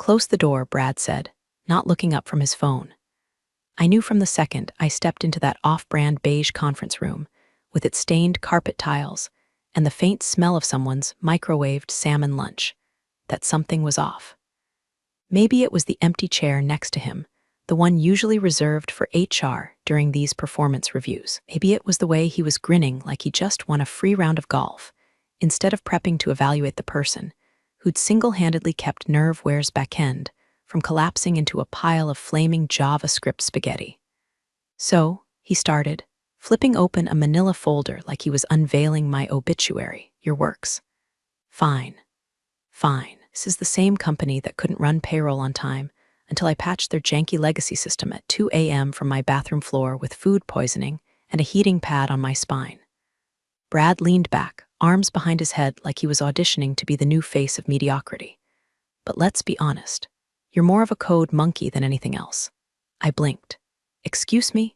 Close the door, Brad said, not looking up from his phone. I knew from the second I stepped into that off-brand beige conference room, with its stained carpet tiles and the faint smell of someone's microwaved salmon lunch, that something was off. Maybe it was the empty chair next to him, the one usually reserved for HR during these performance reviews. Maybe it was the way he was grinning like he just won a free round of golf, instead of prepping to evaluate the person who'd single-handedly kept Nerveware's Backend from collapsing into a pile of flaming JavaScript spaghetti. So, he started, flipping open a manila folder like he was unveiling my obituary. Your works. Fine. Fine. This is the same company that couldn't run payroll on time until I patched their janky legacy system at 2 a.m. from my bathroom floor with food poisoning and a heating pad on my spine. Brad leaned back, arms behind his head like he was auditioning to be the new face of mediocrity. But let's be honest. You're more of a code monkey than anything else. I blinked. Excuse me?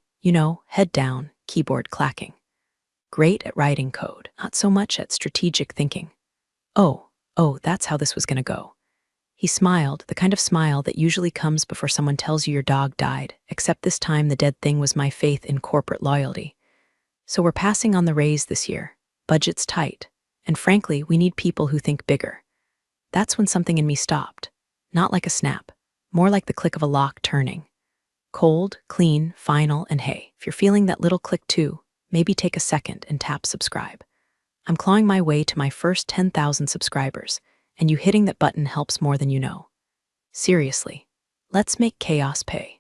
Head down, keyboard clacking. Great at writing code, not so much at strategic thinking. Oh, that's how this was going to go. He smiled, the kind of smile that usually comes before someone tells you your dog died, except this time the dead thing was my faith in corporate loyalty. So we're passing on the raise this year. Budget's tight. And frankly, we need people who think bigger. That's when something in me stopped. Not like a snap, more like the click of a lock turning. Cold, clean, final, and hey, if you're feeling that little click too, maybe take a second and tap subscribe. I'm clawing my way to my first 10,000 subscribers, and you hitting that button helps more than you know. Seriously, let's make chaos pay.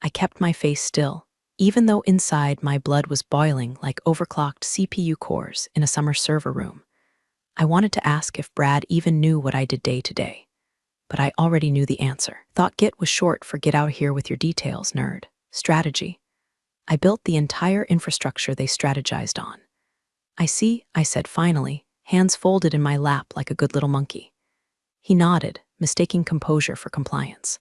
I kept my face still, even though inside my blood was boiling like overclocked CPU cores in a summer server room. I wanted to ask if Brad even knew what I did day to day. But I already knew the answer. Thought Git was short for get out here with your details, nerd. Strategy. I built the entire infrastructure they strategized on. I see, I said finally, hands folded in my lap like a good little monkey. He nodded, mistaking composure for compliance.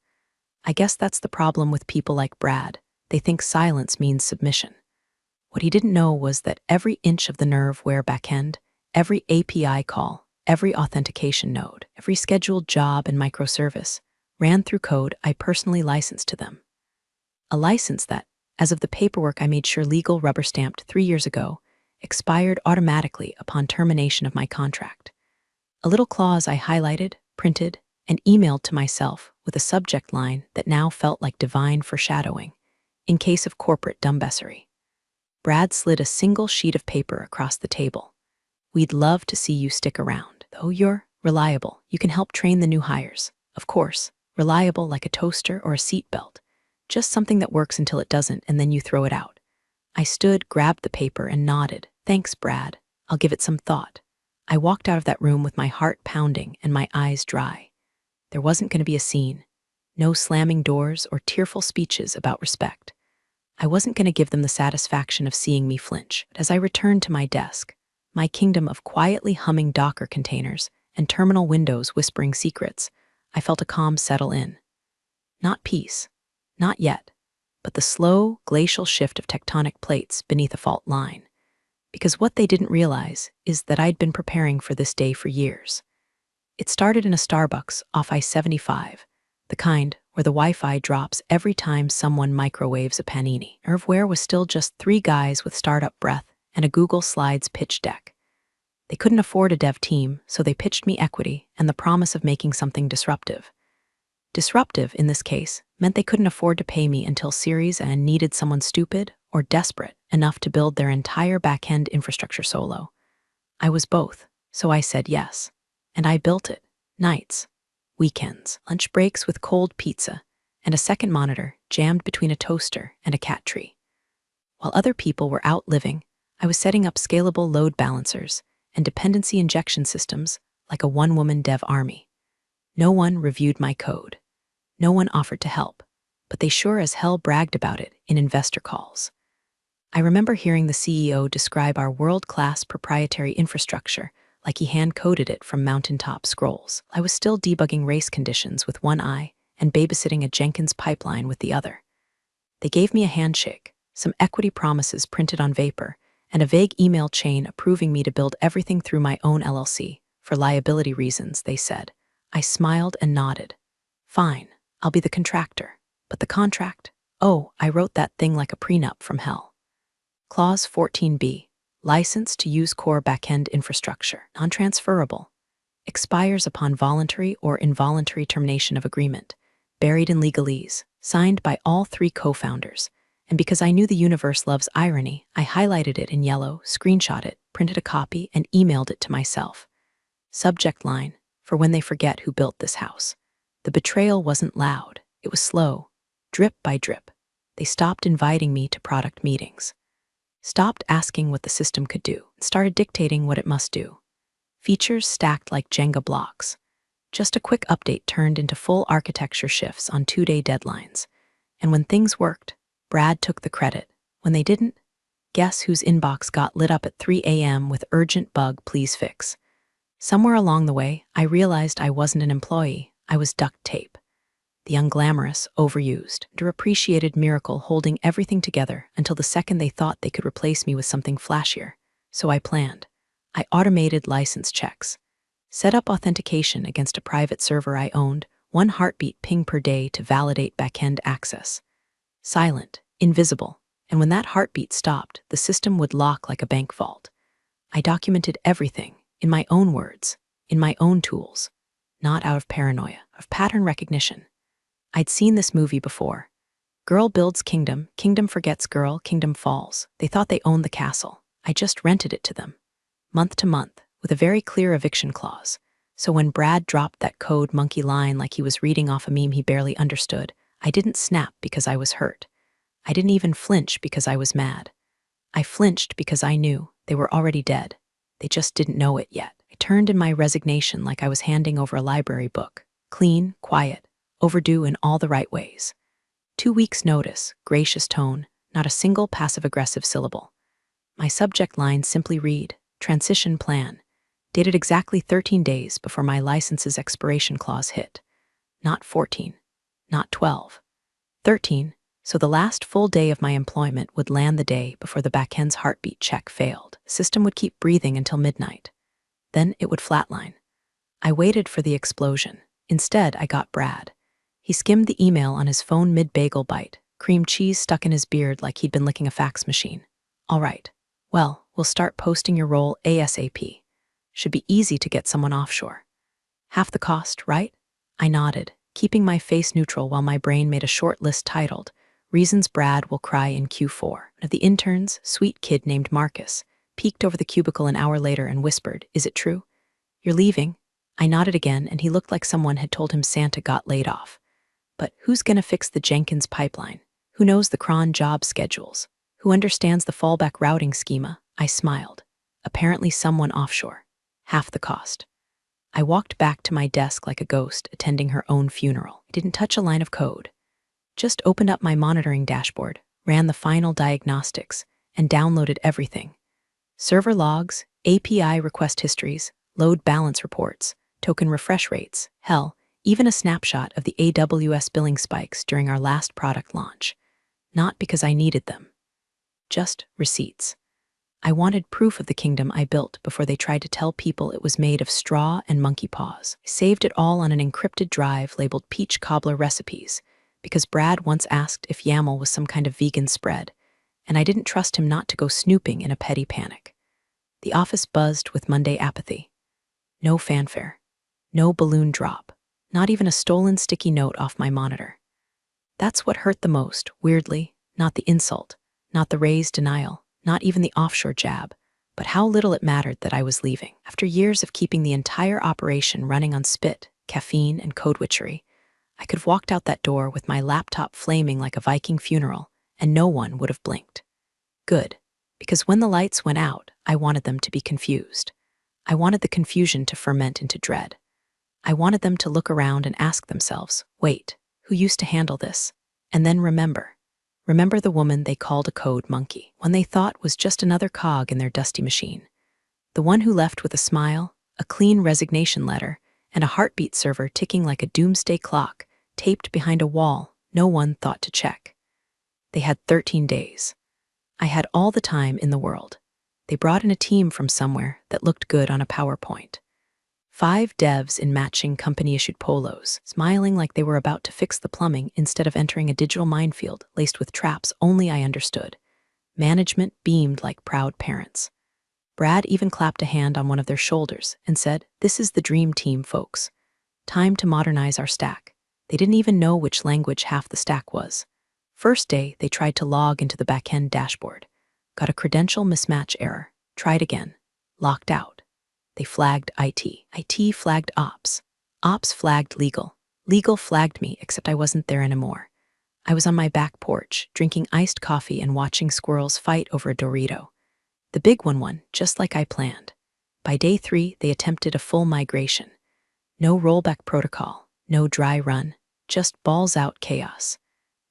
I guess that's the problem with people like Brad. They think silence means submission. What he didn't know was that every inch of the Nerveware backend, every API call, every authentication node, every scheduled job and microservice ran through code I personally licensed to them. A license that, as of the paperwork I made sure legal rubber-stamped 3 years ago, expired automatically upon termination of my contract. A little clause I highlighted, printed, and emailed to myself with a subject line that now felt like divine foreshadowing, in case of corporate dumbessery. Brad slid a single sheet of paper across the table. We'd love to see you stick around. Though you're reliable, you can help train the new hires. Of course, reliable like a toaster or a seatbelt. Just something that works until it doesn't, and then you throw it out. I stood, grabbed the paper, and nodded. Thanks, Brad. I'll give it some thought. I walked out of that room with my heart pounding and my eyes dry. There wasn't going to be a scene. No slamming doors or tearful speeches about respect. I wasn't going to give them the satisfaction of seeing me flinch. But as I returned to my desk, my kingdom of quietly humming Docker containers and terminal windows whispering secrets, I felt a calm settle in. Not peace. Not yet. But the slow, glacial shift of tectonic plates beneath a fault line. Because what they didn't realize is that I'd been preparing for this day for years. It started in a Starbucks off I-75, the kind where the Wi-Fi drops every time someone microwaves a panini. Nerveware was still just 3 guys with startup breath and a Google Slides pitch deck. They couldn't afford a dev team, so they pitched me equity and the promise of making something disruptive. Disruptive, in this case, meant they couldn't afford to pay me until Series A and needed someone stupid or desperate enough to build their entire back-end infrastructure solo. I was both, so I said yes. And I built it. Nights, weekends, lunch breaks with cold pizza, and a second monitor jammed between a toaster and a cat tree. While other people were out living, I was setting up scalable load balancers and dependency injection systems like a one-woman dev army. No one reviewed my code. No one offered to help, but they sure as hell bragged about it in investor calls. I remember hearing the CEO describe our world-class proprietary infrastructure like he hand-coded it from mountaintop scrolls. I was still debugging race conditions with one eye and babysitting a Jenkins pipeline with the other. They gave me a handshake, some equity promises printed on vapor, and a vague email chain approving me to build everything through my own LLC. For liability reasons, they said. I smiled and nodded. Fine, I'll be the contractor. But the contract? Oh, I wrote that thing like a prenup from hell. Clause 14b. License to use core backend infrastructure, non-transferable. Expires upon voluntary or involuntary termination of agreement. Buried in legalese. Signed by all three co-founders. And because I knew the universe loves irony, I highlighted it in yellow, screenshot it, printed a copy, and emailed it to myself. Subject line, for when they forget who built this house. The betrayal wasn't loud. It was slow, drip by drip. They stopped inviting me to product meetings. Stopped asking what the system could do, and started dictating what it must do. Features stacked like Jenga blocks. Just a quick update turned into full architecture shifts on 2-day deadlines. And when things worked, Brad took the credit. When they didn't, guess whose inbox got lit up at 3 a.m. with urgent bug please fix. Somewhere along the way, I realized I wasn't an employee, I was duct tape. The unglamorous, overused, underappreciated miracle holding everything together until the second they thought they could replace me with something flashier. So I planned. I automated license checks. Set up authentication against a private server I owned, 1 heartbeat ping per day to validate backend access. Silent, invisible, and when that heartbeat stopped, the system would lock like a bank vault. I documented everything, in my own words, in my own tools, not out of paranoia, of pattern recognition. I'd seen this movie before. Girl builds kingdom, kingdom forgets girl, kingdom falls. They thought they owned the castle. I just rented it to them. Month to month, with a very clear eviction clause. So when Brad dropped that code monkey line like he was reading off a meme he barely understood, I didn't snap because I was hurt. I didn't even flinch because I was mad. I flinched because I knew they were already dead. They just didn't know it yet. I turned in my resignation like I was handing over a library book. Clean, quiet, overdue in all the right ways. 2 weeks' notice, gracious tone, not a single passive-aggressive syllable. My subject line simply read, transition plan, dated exactly 13 days before my license's expiration clause hit. Not 14, not 12. 13, so the last full day of my employment would land the day before the backend's heartbeat check failed. The system would keep breathing until midnight. Then it would flatline. I waited for the explosion. Instead, I got Brad. He skimmed the email on his phone mid-bagel bite, cream cheese stuck in his beard like he'd been licking a fax machine. All right. Well, we'll start posting your role ASAP. Should be easy to get someone offshore. Half the cost, right? I nodded, keeping my face neutral while my brain made a short list titled, Reasons Brad Will Cry in Q4. One of the interns, sweet kid named Marcus, peeked over the cubicle an hour later and whispered, "Is it true? You're leaving?" I nodded again, and he looked like someone had told him Santa got laid off. But who's gonna fix the Jenkins pipeline? Who knows the cron job schedules? Who understands the fallback routing schema? I smiled. Apparently someone offshore. Half the cost. I walked back to my desk like a ghost attending her own funeral. I didn't touch a line of code. Just opened up my monitoring dashboard, ran the final diagnostics, and downloaded everything. Server logs, API request histories, load balance reports, token refresh rates, hell, even a snapshot of the AWS billing spikes during our last product launch. Not because I needed them. Just receipts. I wanted proof of the kingdom I built before they tried to tell people it was made of straw and monkey paws. I saved it all on an encrypted drive labeled Peach Cobbler Recipes, because Brad once asked if YAML was some kind of vegan spread, and I didn't trust him not to go snooping in a petty panic. The office buzzed with Monday apathy. No fanfare. No balloon drop. Not even a stolen sticky note off my monitor. That's what hurt the most, weirdly, not the insult, not the raised denial, not even the offshore jab, but how little it mattered that I was leaving. After years of keeping the entire operation running on spit, caffeine, and code witchery, I could have walked out that door with my laptop flaming like a Viking funeral, and no one would have blinked. Good, because when the lights went out, I wanted them to be confused. I wanted the confusion to ferment into dread. I wanted them to look around and ask themselves, wait, who used to handle this? And then remember the woman they called a code monkey, one they thought was just another cog in their dusty machine. The one who left with a smile, a clean resignation letter, and a heartbeat server ticking like a doomsday clock, taped behind a wall no one thought to check. They had 13 days. I had all the time in the world. They brought in a team from somewhere that looked good on a PowerPoint. 5 devs in matching company-issued polos, smiling like they were about to fix the plumbing instead of entering a digital minefield laced with traps only I understood. Management beamed like proud parents. Brad even clapped a hand on one of their shoulders and said, "This is the dream team, folks. Time to modernize our stack." They didn't even know which language half the stack was. First day, they tried to log into the Backend dashboard. Got a credential mismatch error. Tried again. Locked out. They flagged IT. IT flagged Ops. Ops flagged Legal. Legal flagged me, except I wasn't there anymore. I was on my back porch, drinking iced coffee and watching squirrels fight over a Dorito. The big one won, just like I planned. By day 3, they attempted a full migration. No rollback protocol, no dry run, just balls-out chaos.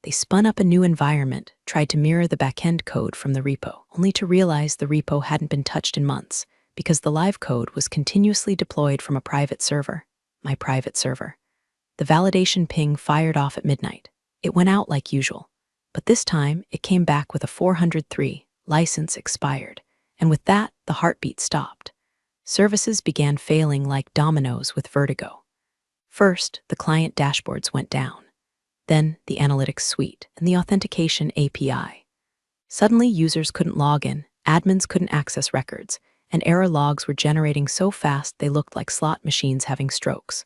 They spun up a new environment, tried to mirror the backend code from the repo, only to realize the repo hadn't been touched in months because the live code was continuously deployed from a private server, my private server. The validation ping fired off at midnight. It went out like usual, but this time it came back with a 403, license expired, and with that, the heartbeat stopped. Services began failing like dominoes with vertigo. First, the client dashboards went down. Then the analytics suite and the authentication API. Suddenly, users couldn't log in, admins couldn't access records, and error logs were generating so fast they looked like slot machines having strokes.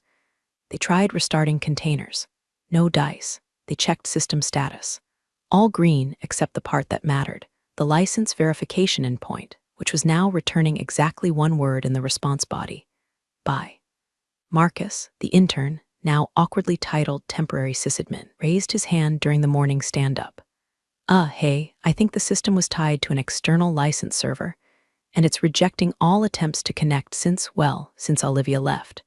They tried restarting containers. No dice. They checked system status. All green except the part that mattered, the license verification endpoint, which was now returning exactly one word in the response body. Bye. Marcus, the intern, now awkwardly titled temporary sysadmin, raised his hand during the morning stand-up. Hey, I think the system was tied to an external license server, and it's rejecting all attempts to connect since Olivia left.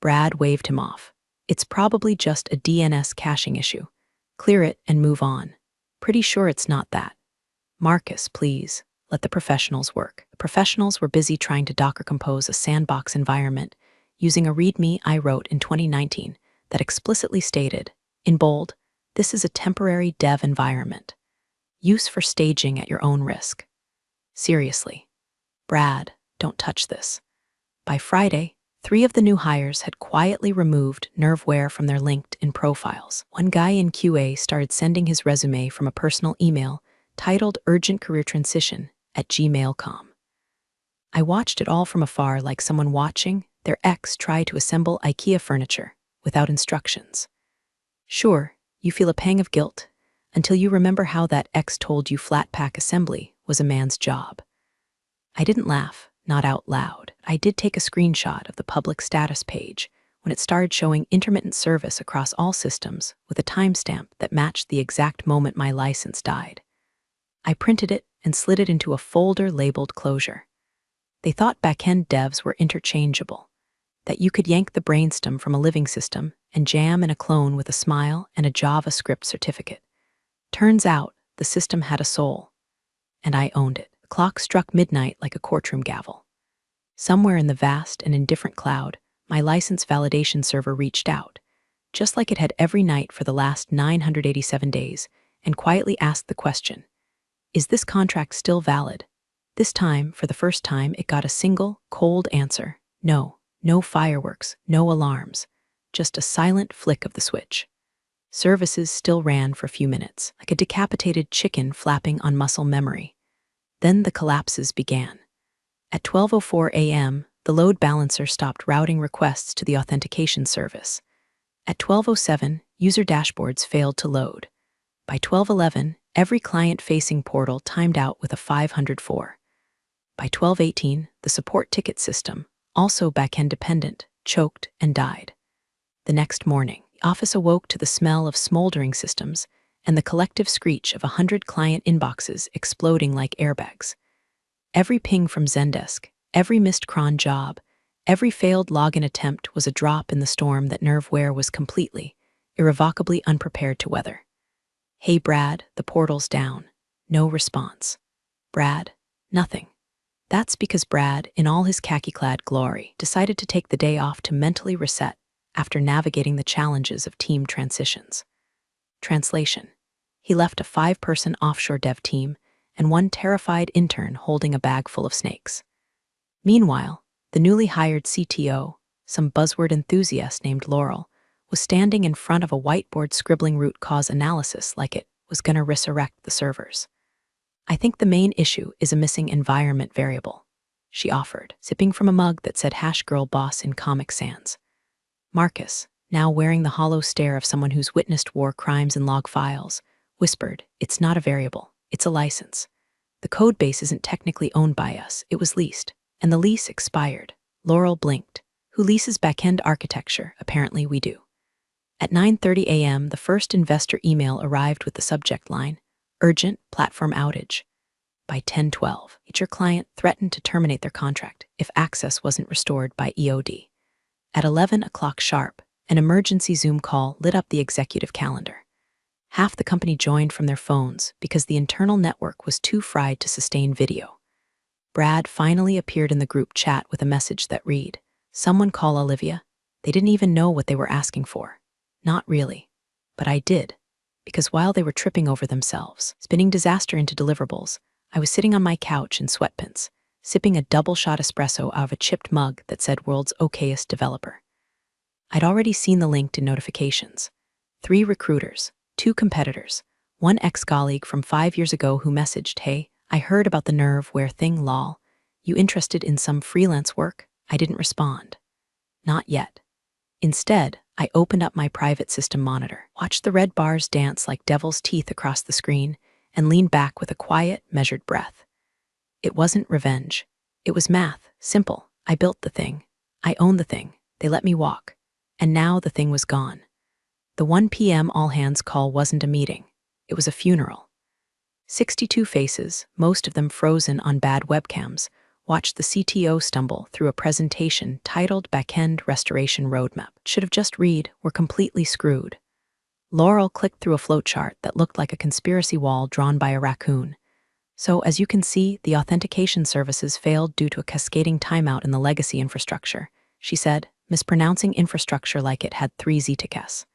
Brad waved him off. It's probably just a DNS caching issue. Clear it and move on. Pretty sure it's not that. Marcus, please, let the professionals work. The professionals were busy trying to Docker compose a sandbox environment using a README I wrote in 2019 that explicitly stated, in bold, "This is a temporary dev environment. Use for staging at your own risk." Seriously. Brad, don't touch this. By Friday, 3 of the new hires had quietly removed nerveware from their LinkedIn profiles. One guy in QA started sending his resume from a personal email titled Urgent Career Transition at gmail.com. I watched it all from afar like someone watching their ex try to assemble IKEA furniture without instructions. Sure, you feel a pang of guilt until you remember how that ex told you flat pack assembly was a man's job. I didn't laugh, not out loud. I did take a screenshot of the public status page when it started showing intermittent service across all systems with a timestamp that matched the exact moment my license died. I printed it and slid it into a folder labeled closure. They thought backend devs were interchangeable, that you could yank the brainstem from a living system and jam in a clone with a smile and a JavaScript certificate. Turns out, the system had a soul, and I owned it. The clock struck midnight like a courtroom gavel. Somewhere in the vast and indifferent cloud, my license validation server reached out, just like it had every night for the last 987 days, and quietly asked the question, "Is this contract still valid?" This time, for the first time, it got a single, cold answer. No. No fireworks, no alarms, just a silent flick of the switch. Services still ran for a few minutes, like a decapitated chicken flapping on muscle memory. Then the collapses began. At 12:04 a.m., the load balancer stopped routing requests to the authentication service. At 12:07, user dashboards failed to load. By 12:11, every client-facing portal timed out with a 504. By 12:18, the support ticket system, also backend dependent, choked and died. The next morning, the office awoke to the smell of smoldering systems and the collective screech of 100 client inboxes exploding like airbags. Every ping from Zendesk, every missed cron job, every failed login attempt was a drop in the storm that nerveware was completely, irrevocably unprepared to weather. "Hey Brad, the portal's down." No response. "Brad, nothing." That's because Brad, in all his khaki-clad glory, decided to take the day off to mentally reset after navigating the challenges of team transitions. Translation: he left a 5-person offshore dev team and one terrified intern holding a bag full of snakes. Meanwhile, the newly hired CTO, some buzzword enthusiast named Laurel, was standing in front of a whiteboard scribbling root cause analysis like it was going to resurrect the servers. "I think the main issue is a missing environment variable," she offered, sipping from a mug that said Hash Girl Boss in Comic Sans. Marcus, now wearing the hollow stare of someone who's witnessed war crimes in log files, whispered, "It's not a variable, it's a license. The code base isn't technically owned by us, it was leased, and the lease expired." Laurel blinked. "Who leases backend architecture? Apparently we do." At 9:30 a.m., the first investor email arrived with the subject line, "Urgent platform outage." By 10:12, each client threatened to terminate their contract if access wasn't restored by EOD. At 11 o'clock sharp, an emergency Zoom call lit up the executive calendar. Half the company joined from their phones because the internal network was too fried to sustain video. Brad finally appeared in the group chat with a message that read, "Someone call Olivia." They didn't even know what they were asking for. Not really. But I did. Because while they were tripping over themselves, spinning disaster into deliverables, I was sitting on my couch in sweatpants, sipping a double-shot espresso out of a chipped mug that said "World's Okayest Developer." I'd already seen the LinkedIn notifications. 3 recruiters, 2 competitors, 1 ex-colleague from 5 years ago who messaged, "Hey, I heard about the nerve-wear thing, lol. You interested in some freelance work?" I didn't respond. Not yet. Instead, I opened up my private system monitor, watched the red bars dance like devil's teeth across the screen, and leaned back with a quiet, measured breath. It wasn't revenge. It was math, simple. I built the thing. I owned the thing. They let me walk. And now the thing was gone. The 1 p.m. all-hands call wasn't a meeting. It was a funeral. 62 faces, most of them frozen on bad webcams, watched the CTO stumble through a presentation titled Backend Restoration Roadmap. It should have just read, "We're completely screwed." Laurel clicked through a flowchart that looked like a conspiracy wall drawn by a raccoon. "So, as you can see, the authentication services failed due to a cascading timeout in the legacy infrastructure," she said, mispronouncing infrastructure like it had 3 ZTKs.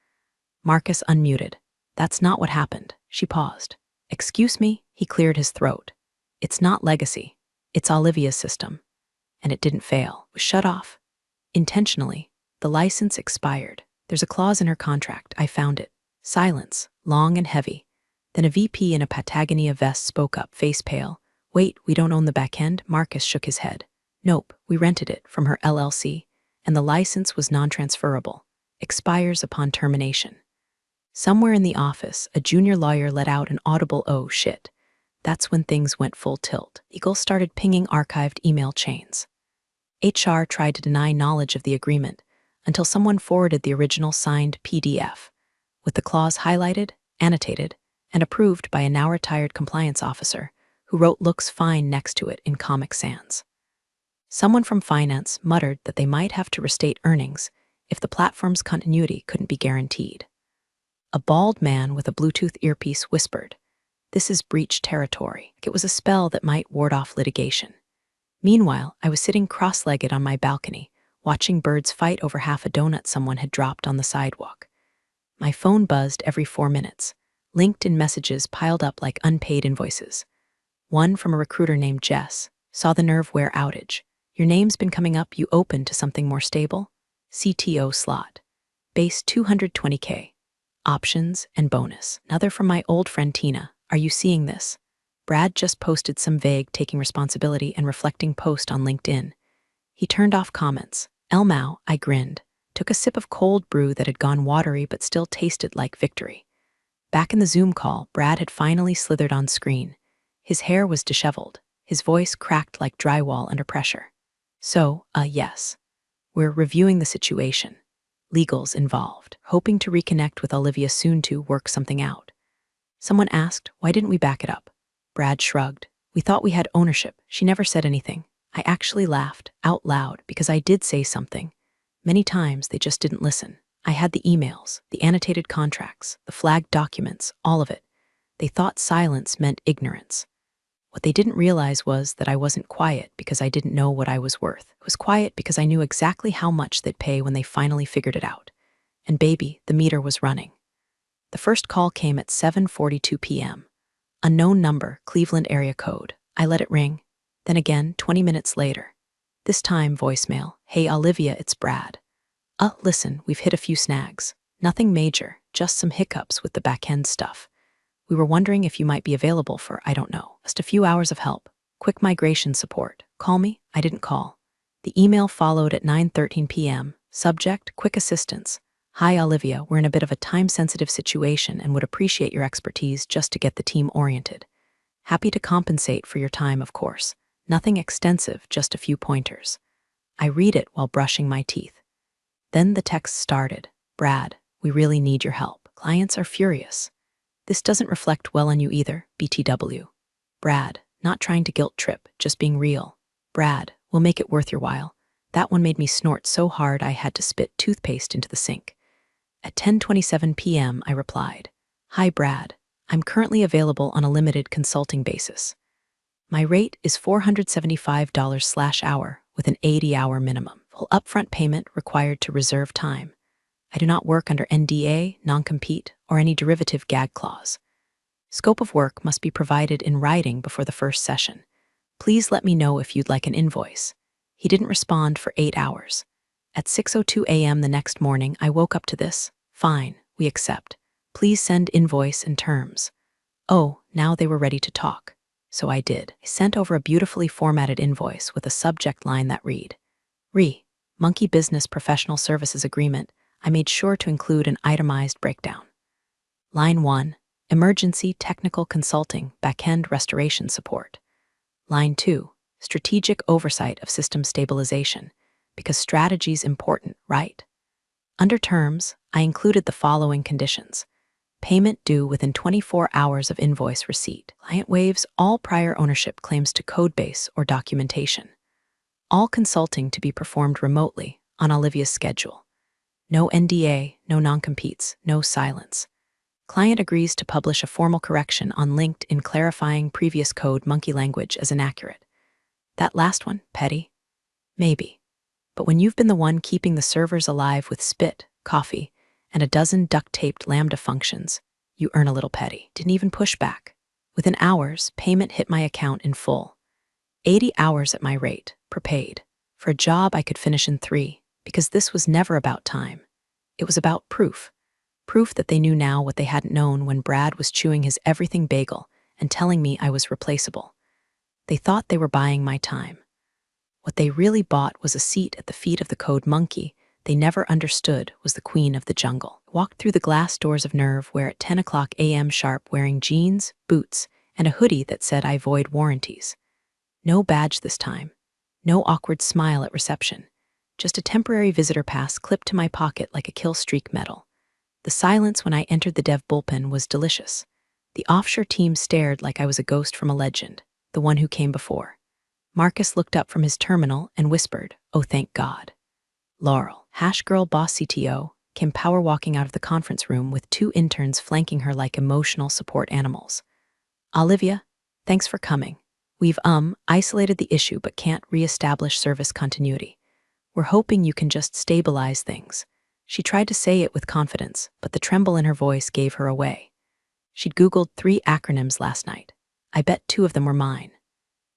Marcus unmuted. "That's not what happened." She paused. "Excuse me?" He cleared his throat. "It's not legacy. It's Olivia's system." And it didn't fail. It was shut off. Intentionally. The license expired. There's a clause in her contract. I found it. Silence, long and heavy. Then a VP in a Patagonia vest spoke up, face pale. "Wait, we don't own the back end?" Marcus shook his head. "Nope, we rented it from her LLC, and the license was non-transferable. Expires upon termination." Somewhere in the office, a junior lawyer let out an audible "oh shit." That's when things went full tilt. Eagle started pinging archived email chains. HR tried to deny knowledge of the agreement until someone forwarded the original signed PDF, with the clause highlighted, annotated, and approved by a now-retired compliance officer who wrote "looks fine" next to it in Comic Sans. Someone from finance muttered that they might have to restate earnings if the platform's continuity couldn't be guaranteed. A bald man with a Bluetooth earpiece whispered, "This is breach territory." It was a spell that might ward off litigation. Meanwhile, I was sitting cross-legged on my balcony, watching birds fight over half a donut someone had dropped on the sidewalk. My phone buzzed every 4 minutes. LinkedIn messages piled up like unpaid invoices. One from a recruiter named Jess. "Saw the nerve-wear outage. Your name's been coming up. You open to something more stable? CTO slot. Base 220K. Options and bonus." Another from my old friend Tina. "Are you seeing this? Brad just posted some vague taking responsibility and reflecting post on LinkedIn." He turned off comments. "Elmau," I grinned, took a sip of cold brew that had gone watery but still tasted like victory. Back in the Zoom call, Brad had finally slithered on screen. His hair was disheveled, his voice cracked like drywall under pressure. "So, yes. We're reviewing the situation. Legal's involved, hoping to reconnect with Olivia soon to work something out." Someone asked, "Why didn't we back it up?" Brad shrugged. "We thought we had ownership." She never said anything. I actually laughed, out loud, because I did say something. Many times they just didn't listen. I had the emails, the annotated contracts, the flagged documents, all of it. They thought silence meant ignorance. What they didn't realize was that I wasn't quiet because I didn't know what I was worth. I was quiet because I knew exactly how much they'd pay when they finally figured it out. And baby, the meter was running. The first call came at 7:42 p.m. Unknown number, Cleveland area code. I let it ring. Then again, 20 minutes later. This time, voicemail. "Hey Olivia, it's Brad. Listen, we've hit a few snags. Nothing major, just some hiccups with the back-end stuff. We were wondering if you might be available for, I don't know, just a few hours of help. Quick migration support. Call me? I didn't call. The email followed at 9:13 p.m. Subject, quick assistance. Hi, Olivia, we're in a bit of a time-sensitive situation and would appreciate your expertise just to get the team oriented. Happy to compensate for your time, of course. Nothing extensive, just a few pointers. I read it while brushing my teeth. Then the text started. Brad, we really need your help. Clients are furious. This doesn't reflect well on you either, BTW. Brad, not trying to guilt trip, just being real. Brad, we'll make it worth your while. That one made me snort so hard I had to spit toothpaste into the sink. At 10:27 p.m., I replied, Hi, Brad. I'm currently available on a limited consulting basis. My rate is $475/hour with an 80-hour minimum. Full upfront payment required to reserve time. I do not work under NDA, non-compete, or any derivative gag clause. Scope of work must be provided in writing before the first session. Please let me know if you'd like an invoice. He didn't respond for 8 hours. At 6:02 a.m. the next morning, I woke up to this. Fine, we accept. Please send invoice and terms. Oh, now they were ready to talk. So I did. I sent over a beautifully formatted invoice with a subject line that read, Monkey Business Professional Services Agreement. I made sure to include an itemized breakdown. Line 1, Emergency Technical Consulting, Backend Restoration Support. Line 2, Strategic Oversight of System Stabilization, because strategy's important, right? Under terms, I included the following conditions. Payment due within 24 hours of invoice receipt. Client waives all prior ownership claims to codebase or documentation. All consulting to be performed remotely on Olivia's schedule. No NDA, no non-competes, no silence. Client agrees to publish a formal correction on LinkedIn clarifying previous code monkey language as inaccurate. That last one, petty? Maybe. But when you've been the one keeping the servers alive with spit, coffee, and a dozen duct-taped Lambda functions, you earn a little petty. Didn't even push back. Within hours, payment hit my account in full. 80 hours at my rate, prepaid, for a job I could finish in 3, because this was never about time. It was about proof. Proof that they knew now what they hadn't known when Brad was chewing his everything bagel and telling me I was replaceable. They thought they were buying my time. What they really bought was a seat at the feet of the code monkey they never understood was the queen of the jungle. Walked through the glass doors of Nerve where at 10 o'clock a.m. sharp wearing jeans, boots, and a hoodie that said I void warranties. No badge this time. No awkward smile at reception. Just a temporary visitor pass clipped to my pocket like a kill streak medal. The silence when I entered the dev bullpen was delicious. The offshore team stared like I was a ghost from a legend, the one who came before. Marcus looked up from his terminal and whispered, "Oh, thank God." Laurel, hash girl boss CTO, came power walking out of the conference room with 2 interns flanking her like emotional support animals. "Olivia, thanks for coming. We've isolated the issue but can't re-establish service continuity. We're hoping you can just stabilize things." She tried to say it with confidence, but the tremble in her voice gave her away. She'd Googled 3 acronyms last night. I bet 2 of them were mine.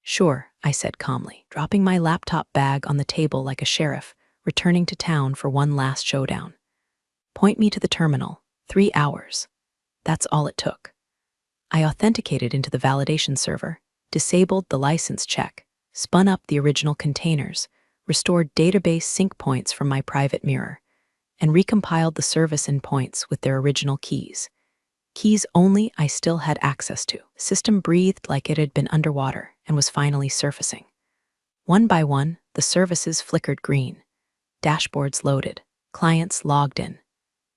"Sure," I said calmly, dropping my laptop bag on the table like a sheriff, returning to town for one last showdown. Point me to the terminal. 3 hours. That's all it took. I authenticated into the validation server, disabled the license check, spun up the original containers, restored database sync points from my private mirror, and recompiled the service endpoints with their original keys. Keys only I still had access to. The system breathed like it had been underwater and was finally surfacing. One by one, the services flickered green. Dashboards loaded. Clients logged in.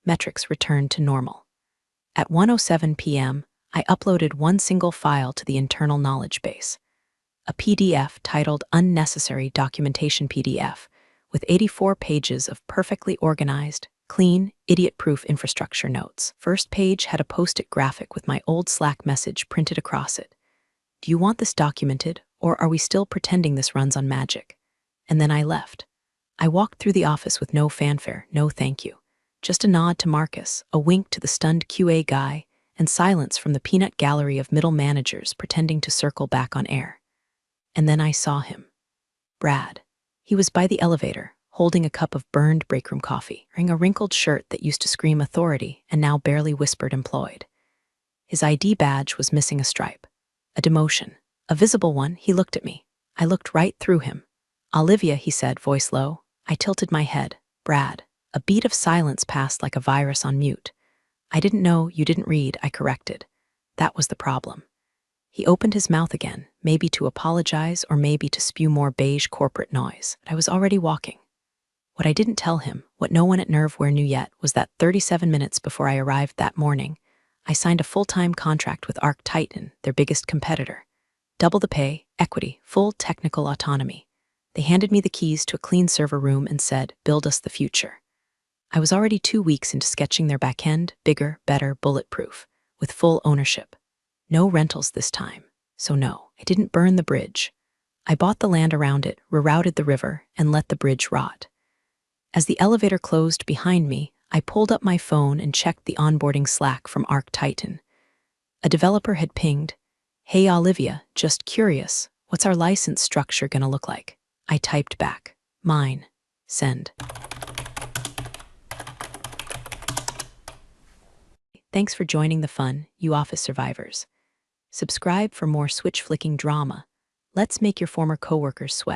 Metrics returned to normal. At 1:07 p.m., I uploaded one single file to the internal knowledge base. A PDF titled Unnecessary Documentation PDF, with 84 pages of perfectly organized, clean, idiot-proof infrastructure notes. First page had a post-it graphic with my old Slack message printed across it. "Do you want this documented, or are we still pretending this runs on magic?" And then I left. I walked through the office with no fanfare, no thank you. Just a nod to Marcus, a wink to the stunned QA guy, and silence from the peanut gallery of middle managers pretending to circle back on air. And then I saw him. Brad. He was by the elevator, holding a cup of burned breakroom coffee, wearing a wrinkled shirt that used to scream authority and now barely whispered employed. His ID badge was missing a stripe. A demotion. A visible one. He looked at me. I looked right through him. "Olivia," he said, voice low. I tilted my head. "Brad." A beat of silence passed like a virus on mute. "I didn't know, you didn't read," I corrected. That was the problem. He opened his mouth again, maybe to apologize or maybe to spew more beige corporate noise. I was already walking. What I didn't tell him, what no one at Nerveware knew yet, was that 37 minutes before I arrived that morning, I signed a full-time contract with Arc Titan, their biggest competitor. Double the pay, equity, full technical autonomy. They handed me the keys to a clean server room and said, "Build us the future." I was already 2 weeks into sketching their backend, bigger, better, bulletproof, with full ownership. No rentals this time. So no, I didn't burn the bridge. I bought the land around it, rerouted the river, and let the bridge rot. As the elevator closed behind me, I pulled up my phone and checked the onboarding Slack from Arc Titan. A developer had pinged, "Hey Olivia, just curious, what's our license structure gonna look like?" I typed back, "Mine. Send." Thanks for joining the fun, you office survivors. Subscribe for more switch-flicking drama. Let's make your former coworkers sweat.